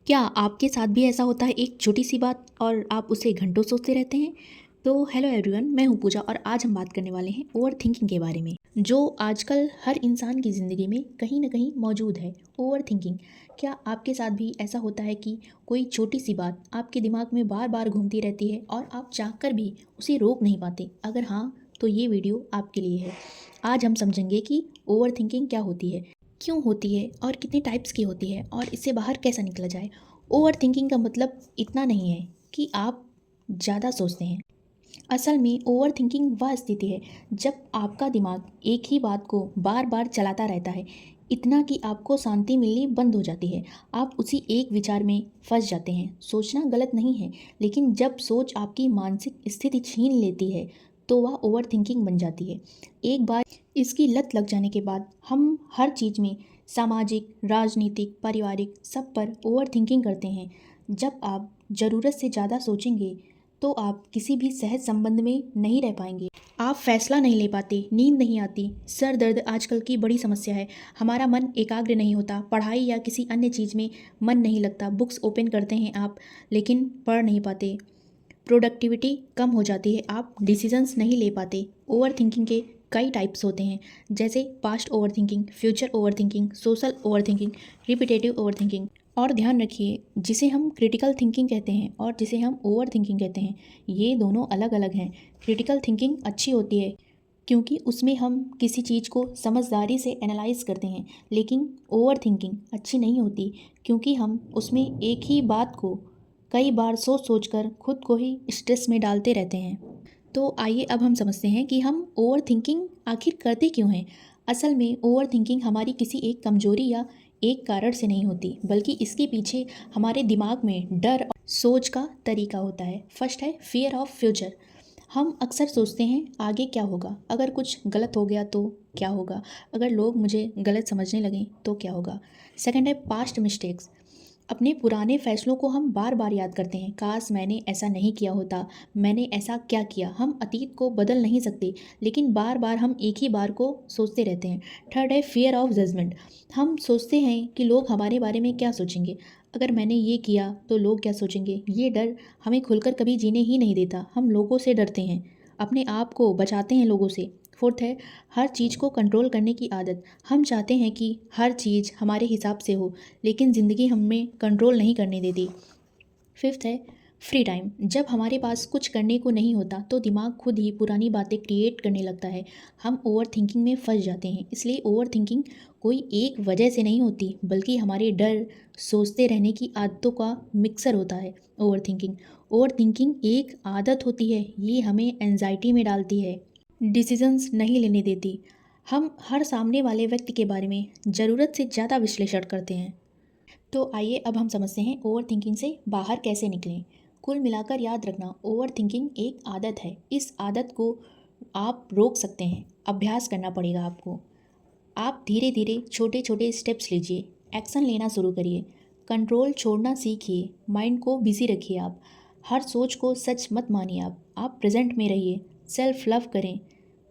क्या आपके साथ भी ऐसा होता है एक छोटी सी बात और आप उसे घंटों सोचते रहते हैं? तो हेलो एवरीवन, मैं हूँ पूजा और आज हम बात करने वाले हैं ओवर थिंकिंग के बारे में, जो आजकल हर इंसान की ज़िंदगी में कहीं ना कहीं मौजूद है। ओवर थिंकिंग, क्या आपके साथ भी ऐसा होता है कि कोई छोटी सी बात आपके दिमाग में बार बार घूमती रहती है और आप चाहकर भी उसे रोक नहीं पाते? अगर हाँ, तो ये वीडियो आपके लिए है। आज हम समझेंगे कि ओवर थिंकिंग क्या होती है, क्यों होती है और कितने टाइप्स की होती है और इससे बाहर कैसे निकला जाए। ओवर थिंकिंग का मतलब इतना नहीं है कि आप ज़्यादा सोचते हैं। असल में ओवर थिंकिंग वह स्थिति है जब आपका दिमाग एक ही बात को बार बार चलाता रहता है, इतना कि आपको शांति मिलनी बंद हो जाती है। आप उसी एक विचार में फंस जाते हैं। सोचना गलत नहीं है, लेकिन जब सोच आपकी मानसिक स्थिति छीन लेती है तो वह ओवर थिंकिंग बन जाती है। एक बार इसकी लत लग जाने के बाद हम हर चीज़ में, सामाजिक, राजनीतिक, पारिवारिक, सब पर ओवर थिंकिंग करते हैं। जब आप ज़रूरत से ज़्यादा सोचेंगे तो आप किसी भी सहज संबंध में नहीं रह पाएंगे। आप फैसला नहीं ले पाते, नींद नहीं आती, सर दर्द आजकल की बड़ी समस्या है। हमारा मन एकाग्र नहीं होता, पढ़ाई या किसी अन्य चीज़ में मन नहीं लगता। बुक्स ओपन करते हैं आप, लेकिन पढ़ नहीं पाते। प्रोडक्टिविटी कम हो जाती है, आप डिसीजंस नहीं ले पाते। ओवर थिंकिंग के कई टाइप्स होते हैं, जैसे past over thinking, future over thinking, social over thinking, repetitive over thinking. और ध्यान रखिए, जिसे हम क्रिटिकल थिंकिंग कहते हैं और जिसे हम ओवर थिंकिंग कहते हैं, ये दोनों अलग अलग हैं। क्रिटिकल थिंकिंग अच्छी होती है क्योंकि उसमें हम किसी चीज़ को समझदारी से एनालाइज करते हैं, लेकिन ओवर थिंकिंग अच्छी नहीं होती क्योंकि हम उसमें एक ही बात को कई बार सोच सोच कर खुद को ही स्ट्रेस में डालते रहते हैं। तो आइए अब हम समझते हैं कि हम ओवर थिंकिंग आखिर करते क्यों हैं। असल में ओवर थिंकिंग हमारी किसी एक कमजोरी या एक कारण से नहीं होती, बल्कि इसके पीछे हमारे दिमाग में डर और सोच का तरीका होता है। फर्स्ट है फियर ऑफ फ्यूचर। हम अक्सर सोचते हैं आगे क्या होगा, अगर कुछ गलत हो गया तो क्या होगा, अगर लोग मुझे गलत समझने लगें तो क्या होगा। सेकंड है पास्ट मिस्टेक्स। अपने पुराने फैसलों को हम बार बार याद करते हैं, काश मैंने ऐसा नहीं किया होता, मैंने ऐसा क्या किया। हम अतीत को बदल नहीं सकते, लेकिन बार बार हम एक ही बार को सोचते रहते हैं। थर्ड है फियर ऑफ जजमेंट। हम सोचते हैं कि लोग हमारे बारे में क्या सोचेंगे, अगर मैंने ये किया तो लोग क्या सोचेंगे। ये डर हमें खुलकर कभी जीने ही नहीं देता। हम लोगों से डरते हैं, अपने आप को बचाते हैं लोगों से। फोर्थ है हर चीज़ को कंट्रोल करने की आदत। हम चाहते हैं कि हर चीज़ हमारे हिसाब से हो, लेकिन ज़िंदगी हमें कंट्रोल नहीं करने देती। फिफ्थ है फ्री टाइम। जब हमारे पास कुछ करने को नहीं होता तो दिमाग खुद ही पुरानी बातें क्रिएट करने लगता है। हम ओवर थिंकिंग में फंस जाते हैं। इसलिए ओवर थिंकिंग कोई एक वजह से नहीं होती, बल्कि हमारे डर, सोचते रहने की आदतों का मिक्सर होता है ओवर थिंकिंग एक आदत होती है, ये हमें एनजाइटी में डालती है, डिसीजंस नहीं लेने देती। हम हर सामने वाले व्यक्ति के बारे में ज़रूरत से ज़्यादा विश्लेषण करते हैं। तो आइए अब हम समझते हैं ओवर थिंकिंग से बाहर कैसे निकलें। कुल मिलाकर याद रखना, ओवर थिंकिंग एक आदत है। इस आदत को आप रोक सकते हैं, अभ्यास करना पड़ेगा आपको। आप धीरे धीरे छोटे छोटे स्टेप्स लीजिए, एक्शन लेना शुरू करिए, कंट्रोल छोड़ना सीखिए, माइंड को बिजी रखिए। आप हर सोच को सच मत मानिए। आप प्रेजेंट में रहिए, सेल्फ लव करें,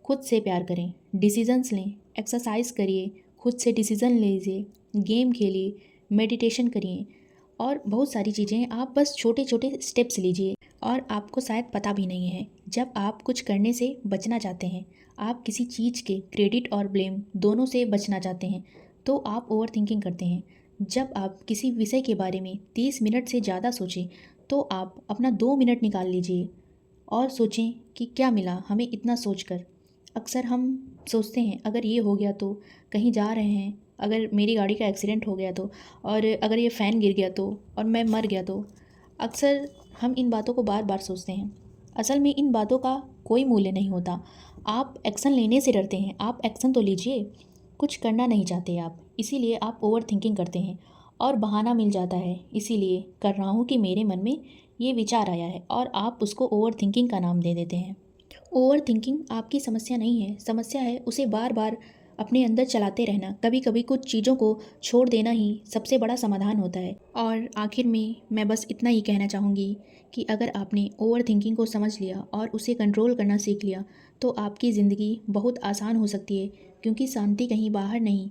खुद से प्यार करें, डिसीजंस लें, एक्सरसाइज करिए, खुद से डिसीजन लीजिए, गेम खेलिए, मेडिटेशन करिए और बहुत सारी चीज़ें। आप बस छोटे छोटे स्टेप्स लीजिए। और आपको शायद पता भी नहीं है, जब आप कुछ करने से बचना चाहते हैं, आप किसी चीज़ के क्रेडिट और ब्लेम दोनों से बचना चाहते हैं, तो आप ओवर थिंकिंग करते हैं। जब आप किसी विषय के बारे में 30 मिनट से ज़्यादा सोचें, तो आप अपना 2 मिनट निकाल लीजिए और सोचें कि क्या मिला हमें इतना सोचकर। अक्सर हम सोचते हैं अगर ये हो गया तो, कहीं जा रहे हैं, अगर मेरी गाड़ी का एक्सीडेंट हो गया तो, और अगर ये फ़ैन गिर गया तो, और मैं मर गया तो। अक्सर हम इन बातों को बार बार सोचते हैं। असल में इन बातों का कोई मूल्य नहीं होता। आप एक्शन लेने से डरते हैं, आप एक्शन तो लीजिए। कुछ करना नहीं चाहते आप, इसीलिए आप ओवर थिंकिंग करते हैं और बहाना मिल जाता है, इसीलिए कर रहा हूँ कि मेरे मन में ये विचार आया है, और आप उसको ओवर थिंकिंग का नाम दे देते हैं। ओवर थिंकिंग आपकी समस्या नहीं है, समस्या है उसे बार बार अपने अंदर चलाते रहना। कभी कभी कुछ चीज़ों को छोड़ देना ही सबसे बड़ा समाधान होता है। और आखिर में मैं बस इतना ही कहना चाहूँगी कि अगर आपने ओवर थिंकिंग को समझ लिया और उसे कंट्रोल करना सीख लिया, तो आपकी ज़िंदगी बहुत आसान हो सकती है, क्योंकि शांति कहीं बाहर नहीं,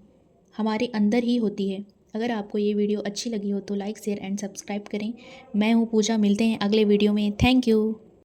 हमारे अंदर ही होती है। अगर आपको ये वीडियो अच्छी लगी हो तो लाइक शेयर एंड सब्सक्राइब करें। मैं हूँ पूजा, मिलते हैं अगले वीडियो में। Thank you.